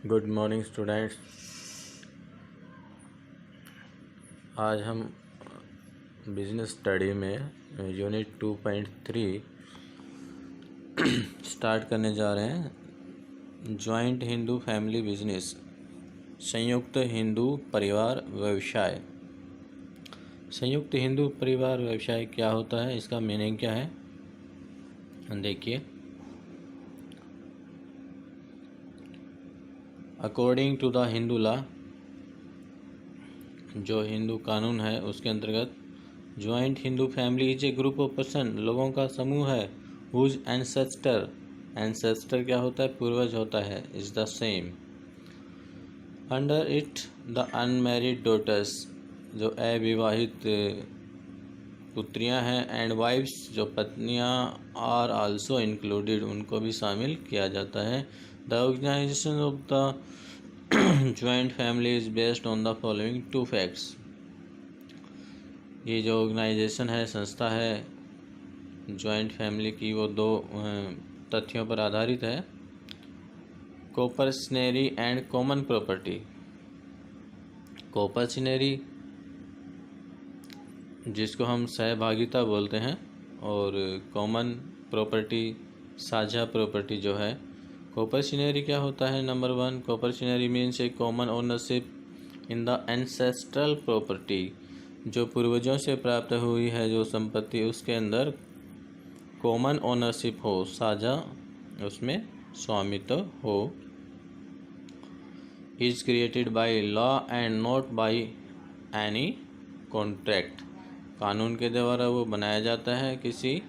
Good morning students. आज हम business study में यूनिट 2.3 स्टार्ट करने जा रहे हैं। जॉइंट हिंदू फैमिली बिजनेस, संयुक्त हिंदू परिवार व्यवसाय। संयुक्त हिंदू परिवार व्यवसाय क्या होता है, इसका मीनिंग क्या है, देखिए। According to the Hindu law, जो हिंदू कानून है उसके अंतर्गत joint Hindu family is a group of person, लोगों का समूह है, हुज एंसेस्टर क्या होता है, पूर्वज होता है, is the same. Under it the unmarried daughters, जो अविवाहित पुत्रियां हैं, एंड वाइफ्स, जो पत्नियां, आर आल्सो इंक्लूडेड, उनको भी शामिल किया जाता है। The organisation of the joint family is based on the following two facts. ये जो ऑर्गेनाइजेशन है, संस्था है ज्वाइंट फैमिली की, वो दो तथ्यों पर आधारित है। कोपर्सनरी एंड कॉमन प्रॉपर्टी। कोपर्सनरी जिसको हम सहभागिता बोलते हैं, और कॉमन प्रॉपर्टी, साझा प्रॉपर्टी जो है। कोपर्सनरी क्या होता है, number 1, coparcenary means a common ownership in the ancestral property, जो पूर्वजों से प्राप्त हुई है जो संपत्ति, उसके अंदर कॉमन ओनरशिप हो, साझा उसमें स्वामित्व हो। Is created by law and not by any contract, कानून के द्वारा वो बनाया जाता है, किसी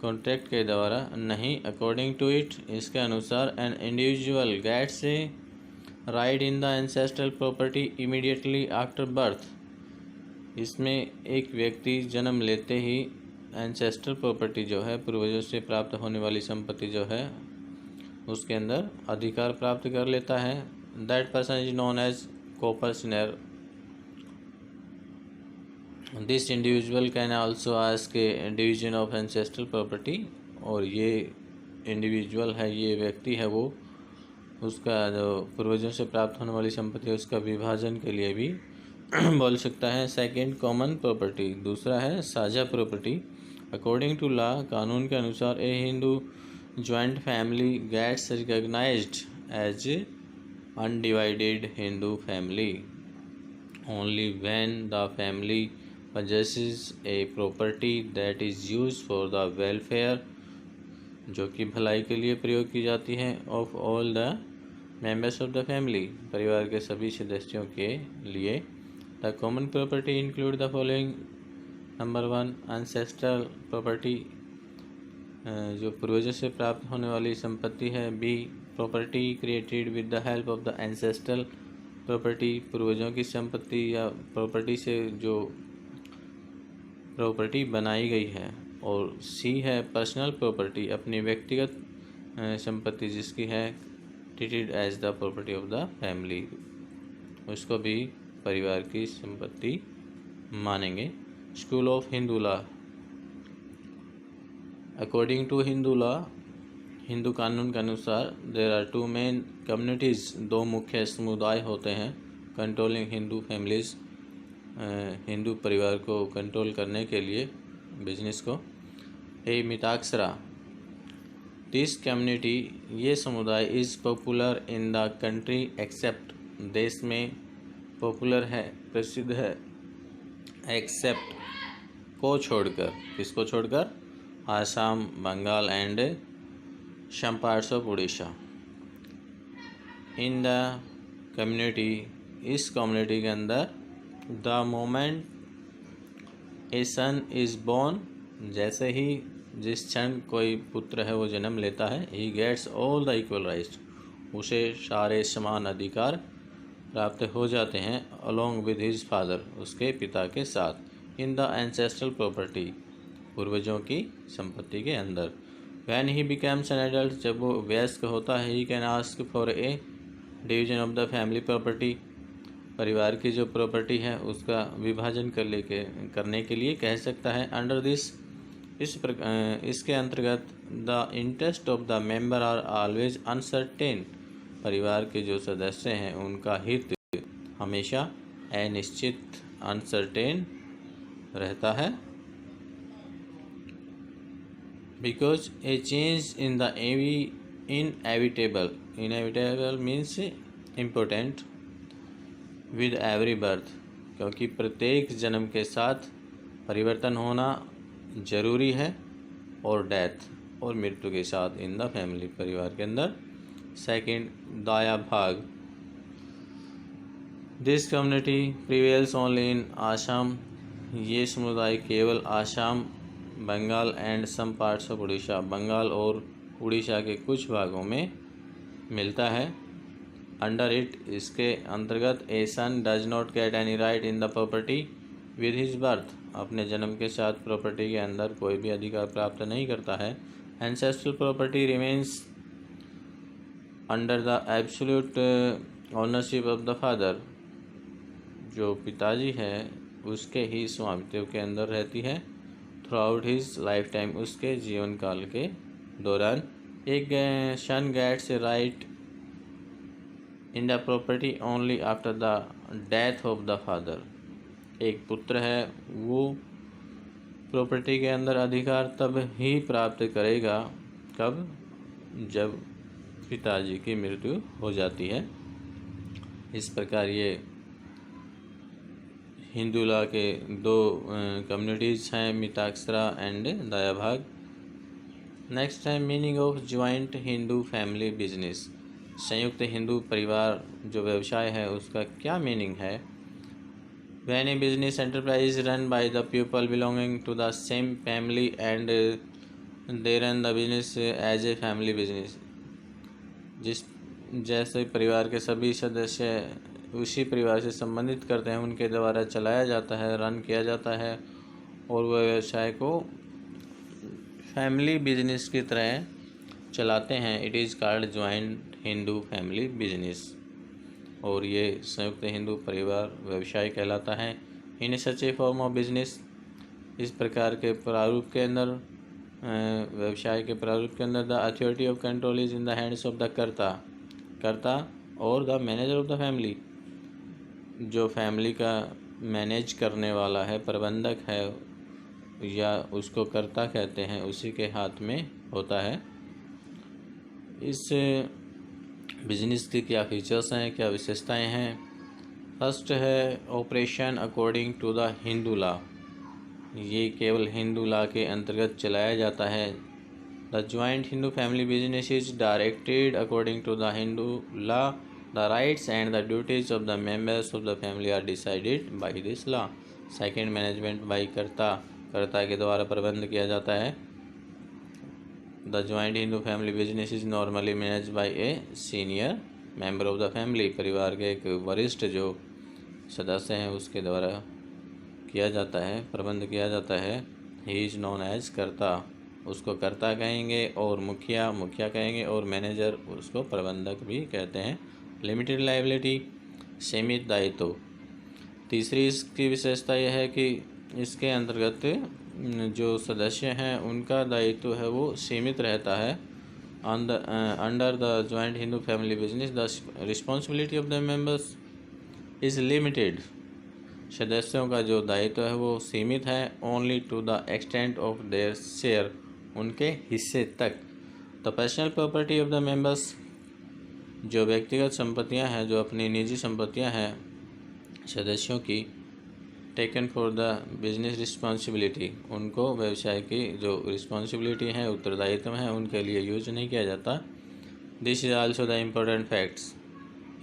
कॉन्ट्रैक्ट के द्वारा नहीं। अकॉर्डिंग टू इट, इसके अनुसार, an individual gets a right in the ancestral property immediately after birth, इसमें एक व्यक्ति जन्म लेते ही एंसेस्ट्रल प्रॉपर्टी जो है, पूर्वजों से प्राप्त होने वाली संपत्ति जो है, उसके अंदर अधिकार प्राप्त कर लेता है। That person is known as coparcener. This individual can also ask a division of ancestral property, और ये इंडिविजुअल है, ये व्यक्ति है, वो उसका जो पूर्वजों से प्राप्त होने वाली संपत्ति है उसका विभाजन के लिए भी बोल सकता है। सेकंड, कॉमन प्रॉपर्टी, दूसरा है साझा प्रॉपर्टी। अकॉर्डिंग टू लॉ, कानून के अनुसार, a Hindu joint family gets recognised as undivided Hindu family only when the family possesses a property that is used for the welfare, जो कि भलाई के लिए प्रयोग की जाती है, of all the members of the family, परिवार के सभी सदस्यों के लिए। The common property include the following, number 1, ancestral property, जो पूर्वजों से प्राप्त होने वाली संपत्ति है। B, property created with the help of the ancestral property, पूर्वजों की संपत्ति या प्रॉपर्टी से जो प्रॉपर्टी बनाई गई है। और सी है पर्सनल प्रॉपर्टी, अपनी व्यक्तिगत संपत्ति जिसकी है, treated as the property of the family, उसको भी परिवार की संपत्ति मानेंगे। School of Hindu law, according to Hindu law, Hindu कानून के अनुसार, there are two main communities, दो मुख्य समुदाय होते हैं, कंट्रोलिंग हिंदू फैमिलीज़, हिंदू परिवार को कंट्रोल करने के लिए, बिजनेस को। ए मिताक्षरा, दिस कम्युनिटी, ये समुदाय, is popular in the country accept, देश में पॉपुलर है, प्रसिद्ध है, एक्सेप्ट, को छोड़कर, किसको छोड़कर, Assam, Bengal and some parts of Orissa. In the community, इस कम्युनिटी के अंदर, the moment a son is born, जैसे ही, जिस क्षण कोई पुत्र है वो जन्म लेता है, he gets all the equal rights, उसे सारे समान अधिकार प्राप्त हो जाते हैं, अलॉन्ग विद हिज फादर, उसके पिता के साथ, इन द एंसेस्ट्रल प्रॉपर्टी, पूर्वजों की संपत्ति के अंदर। When he becomes an adult, जब वो वयस्क होता है, he can ask for a division of the family property, परिवार की जो प्रॉपर्टी है उसका विभाजन करने के लिए कह सकता है। अंडर दिस, इसके अंतर्गत, the interest of the member are always uncertain, परिवार के जो सदस्य हैं उनका हित हमेशा अनिश्चित अनसर्टेन रहता है। Because A change in the inevitable means important with every birth, क्योंकि प्रत्येक जन्म के साथ परिवर्तन होना जरूरी है, और डेथ और मृत्यु के साथ इन द फैमिली परिवार के अंदर। सेकंड, दाया भाग। This community prevails only in Assam. ये समुदाय केवल Assam, Bengal and some parts of Orissa, Bengal और उड़ीसा के कुछ भागों में मिलता है। अंडर इट, इसके अंतर्गत, a son does not get any right in the property with his birth. अपने जन्म के साथ प्रॉपर्टी के अंदर कोई भी अधिकार प्राप्त नहीं करता है। Ancestral property remains under the absolute ownership of the father. जो पिताजी है उसके ही स्वामित्व के अंदर रहती है। Throughout his lifetime, उसके जीवन काल के दौरान। एक son gets a right in the property only after the death of the father. एक पुत्र है, वो प्रॉपर्टी के अंदर अधिकार तब ही प्राप्त करेगा, कब? जब पिताजी की मृत्यु हो जाती है। इस प्रकार ये हिंदू लॉ के दो कम्युनिटीज़ हैं, मिताक्षरा एंड दाया भाग। नेक्स्ट है meaning of joint Hindu family business. संयुक्त हिंदू परिवार जो व्यवसाय है उसका क्या मीनिंग है? When a business enterprise is run by the people belonging to the same family and they run the business as a family business। जैसे परिवार के सभी सदस्य उसी परिवार से संबंधित करते हैं, उनके द्वारा चलाया जाता है, रन किया जाता है, और वह व्यवसाय को फैमिली बिजनेस की तरह चलाते हैं। It is called joint Hindu family business, और ये संयुक्त हिंदू परिवार व्यवसाय कहलाता है। इन सच ए फॉर्म ऑफ बिजनेस, इस प्रकार के प्रारूप के अंदर, व्यवसाय के प्रारूप के अंदर, the authority of control is in the hands of the कर्ता और the manager of the family. जो फैमिली का मैनेज करने वाला है, प्रबंधक है, या उसको कर्ता कहते हैं, उसी के हाथ में होता है। इस बिजनेस की क्या फीचर्स हैं, क्या विशेषताएं हैं? फर्स्ट है operation according to the Hindu law. ये केवल हिंदू लॉ के अंतर्गत चलाया जाता है। The joint Hindu family business is directed according to the Hindu law. The rights and the duties of the members of the family are decided by this law. Second, management by karta के द्वारा प्रबंध किया जाता है। The joint Hindu family business is normally manage by a senior member of the family. परिवार के एक वरिष्ठ जो सदस्य हैं उसके द्वारा किया जाता है, प्रबंध किया जाता है। ही इज़ नोन एज कर्ता, उसको कर्ता कहेंगे, और मुखिया कहेंगे, और मैनेजर उसको प्रबंधक भी कहते हैं। लिमिटेड लायबिलिटी, सीमित दायित्व। तीसरी इसकी विशेषता यह है कि इसके अंतर्गत जो सदस्य हैं उनका दायित्व है वो सीमित रहता है। Under the joint Hindu family business the responsibility of the members is limited. सदस्यों का जो दायित्व है वो सीमित है। Only to the extent of their share, उनके हिस्से तक। The personal property of the members, जो व्यक्तिगत संपत्तियां हैं, जो अपनी निजी संपत्तियां हैं सदस्यों की, taken for the business responsibility, उनको व्यवसाय की जो रिस्पॉन्सिबिलिटी है, उत्तरदायित्व है, उनके लिए यूज नहीं किया जाता। This is also the important facts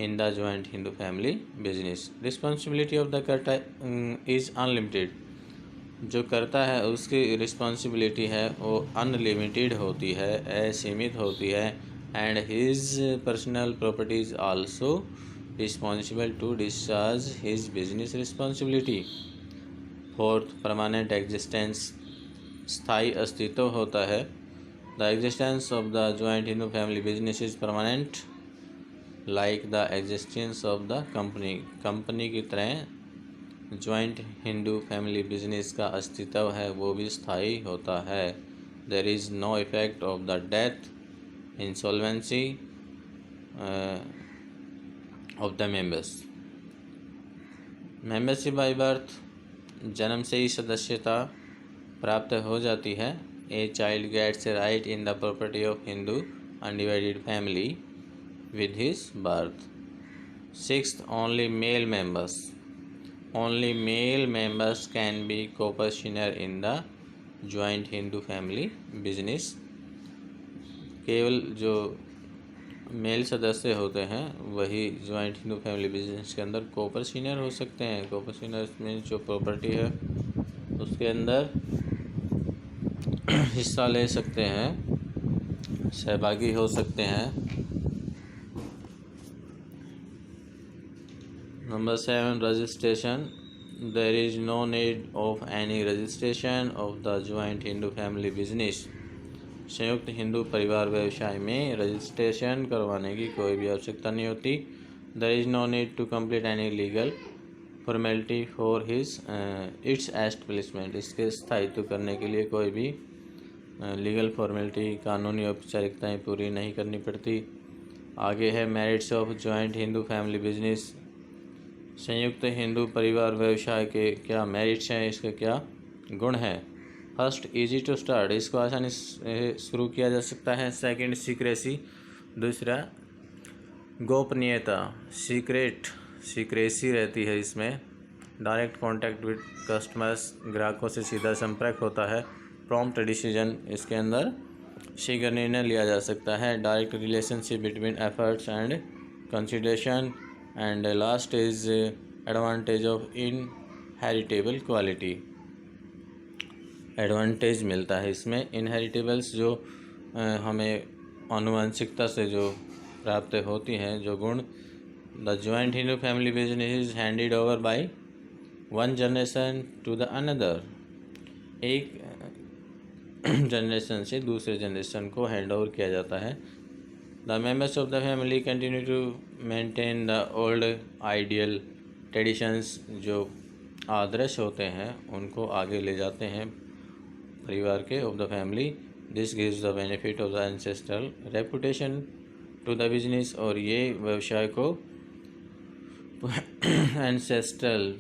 in the joint Hindu family business. Responsibility of the कर्ता इज़ अनलिमिटेड। जो कर्ता है उसकी रिस्पॉन्सिबिलिटी है वो अनलिमिटेड होती है, असीमित होती है। And his personal properties also responsible to discharge his business responsibility. Fourth, permanent existence, स्थायी अस्तित्व होता है। The existence of the joint Hindu family business is permanent like the existence of the company की तरह ज्वाइंट हिंदू फैमिली बिजनेस का अस्तित्व है वो भी स्थायी होता है। There is no effect of the death, insolvency of the members. Membership by birth, जन्म से ही सदस्यता प्राप्त हो जाती है। A child gets a right in the property of Hindu undivided family with his birth. Sixth, only male members. Only male members can be coparcener in the joint Hindu family business. केवल जो मेल सदस्य होते हैं वही ज्वाइंट हिंदू फैमिली बिजनेस के अंदर कोपर्शनर हो सकते हैं। कोपर्शनर में जो प्रॉपर्टी है उसके अंदर हिस्सा ले सकते हैं, सहभागी हो सकते हैं। Number 7, registration. There is no need of any registration of the joint Hindu family business. संयुक्त हिंदू परिवार व्यवसाय में रजिस्ट्रेशन करवाने की कोई भी आवश्यकता नहीं होती। There is no need to complete any legal formality for his its establishment. इसके स्थायित्व करने के लिए कोई भी लीगल फॉर्मेलिटी, कानूनी औपचारिकताएं पूरी नहीं करनी पड़ती। आगे है merits of joint Hindu family business. संयुक्त हिंदू परिवार व्यवसाय के क्या मेरिट्स हैं, इसके क्या गुण हैं। फर्स्ट, इजी टू स्टार्ट, इसको आसानी से शुरू किया जा सकता है। सेकंड, सीक्रेसी, दूसरा गोपनीयता, सीक्रेसी रहती है इसमें। डायरेक्ट कॉन्टैक्ट विद कस्टमर्स, ग्राहकों से सीधा संपर्क होता है। प्रॉम्प्ट डिसीजन, इसके अंदर शीघ्र निर्णय लिया जा सकता है। Direct relationship between efforts and consideration. And last is advantage of inheritable quality. Advantage मिलता है इसमें इनहेरिटेबल्स, जो हमें आनुवंशिकता से जो प्राप्त होती हैं, जो गुण। The joint Hindu family business is handed over by one generation to the another. एक जनरेशन से दूसरे जनरेशन को हैंड ओवर किया जाता है। The members of the family continue to maintain the old ideal traditions, जो आदर्श होते हैं उनको आगे ले जाते हैं परिवार के of the family. This gives the benefit of the ancestral reputation to the business, और ये व्यवसाय को एंसेस्ट्रल,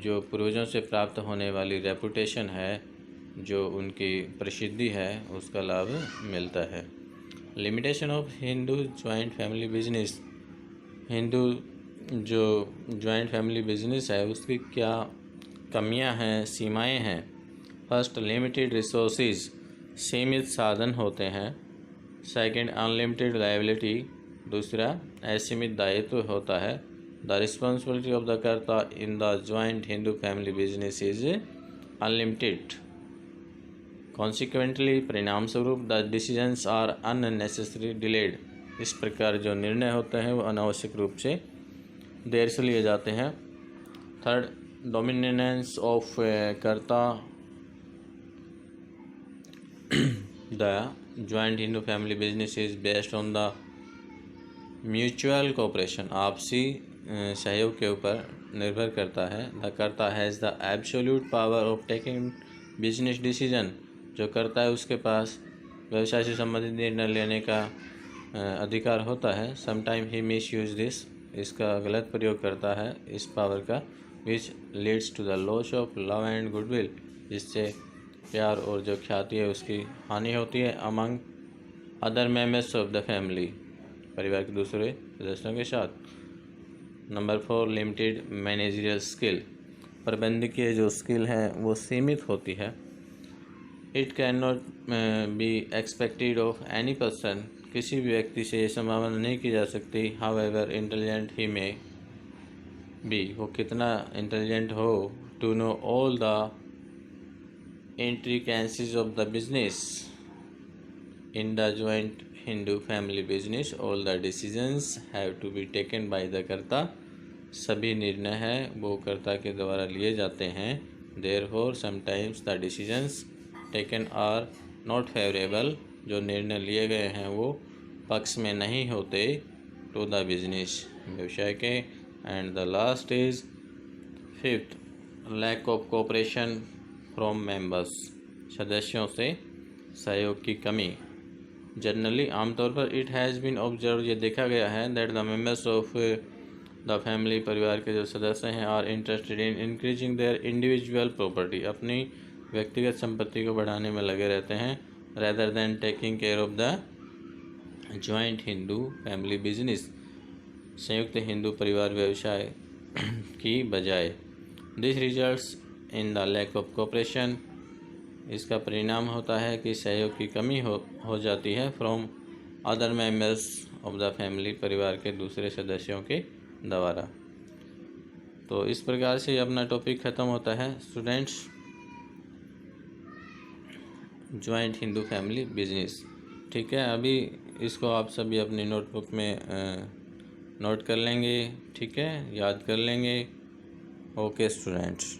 जो पूर्वजों से प्राप्त होने वाली रेपुटेशन है, जो उनकी प्रसिद्धि है, उसका लाभ मिलता है। Limitation of Hindu joint family business. Hindu जो जॉइंट फैमिली बिजनेस है उसकी क्या कमियां हैं, सीमाएं हैं। फर्स्ट, लिमिटेड रिसोर्सेज, सीमित साधन होते हैं। सेकंड, अनलिमिटेड लायबिलिटी, दूसरा असीमित दायित्व होता है। The responsibility of the karta in the joint Hindu family business is unlimited. Consequently, परिणाम स्वरूप, the decisions are unnecessary delayed. इस प्रकार जो निर्णय होते हैं वो अनावश्यक रूप से देर से लिए जाते हैं। थर्ड, डोमिनेंस ऑफ कर्ता। The joint Hindu family business is based on the mutual cooperation, आपसी सहयोग के ऊपर निर्भर करता है। द कर्ता has the absolute power of taking business decision, जो करता है उसके पास व्यवसाय से संबंधित निर्णय लेने का अधिकार होता है। Sometime he misuse this, इसका गलत प्रयोग करता है इस पावर का। Which leads to the loss of love and goodwill, जिससे प्यार और जो ख्याति है उसकी हानि होती है। Among other members of the family, परिवार के दूसरे सदस्यों के साथ। नंबर 4, लिमिटेड मैनेजरियल स्किल, प्रबंधकीय जो स्किल है वो सीमित होती है। It can not be expected of any person, किसी भी व्यक्ति से ये संभावना नहीं की जा सकती। However intelligent he may be, वो कितना इंटेलिजेंट हो, to know all the intricacies of the business. In the joint Hindu family business, all the decisions have to be taken by the कर्ता, सभी निर्णय हैं वो कर्ता के द्वारा लिए जाते हैं। Therefore, sometimes the decisions taken are not favorable, जो निर्णय लिए गए हैं वो पक्ष में नहीं होते to the business, व्यवसाय के। And the last is 5th, lack of cooperation from members, सदस्यों से सहयोग की कमी। जनरली आमतौर पर इट हैज़ बीन ऑब्जर्व ये देखा गया है that the members of the family परिवार के जो सदस्य हैं are interested in increasing their individual property अपनी व्यक्तिगत संपत्ति को बढ़ाने में लगे रहते हैं rather than taking care of the joint Hindu family business संयुक्त हिंदू परिवार व्यवसाय की बजाय। This results in the lack of cooperation इसका परिणाम होता है कि सहयोग की कमी हो जाती है from other members of the family परिवार के दूसरे सदस्यों के द्वारा। तो इस प्रकार से अपना टॉपिक ख़त्म होता है students, joint Hindu family business. ठीक है, अभी इसको आप सभी अपनी नोटबुक में नोट कर लेंगे, ठीक है, याद कर लेंगे। Okay students.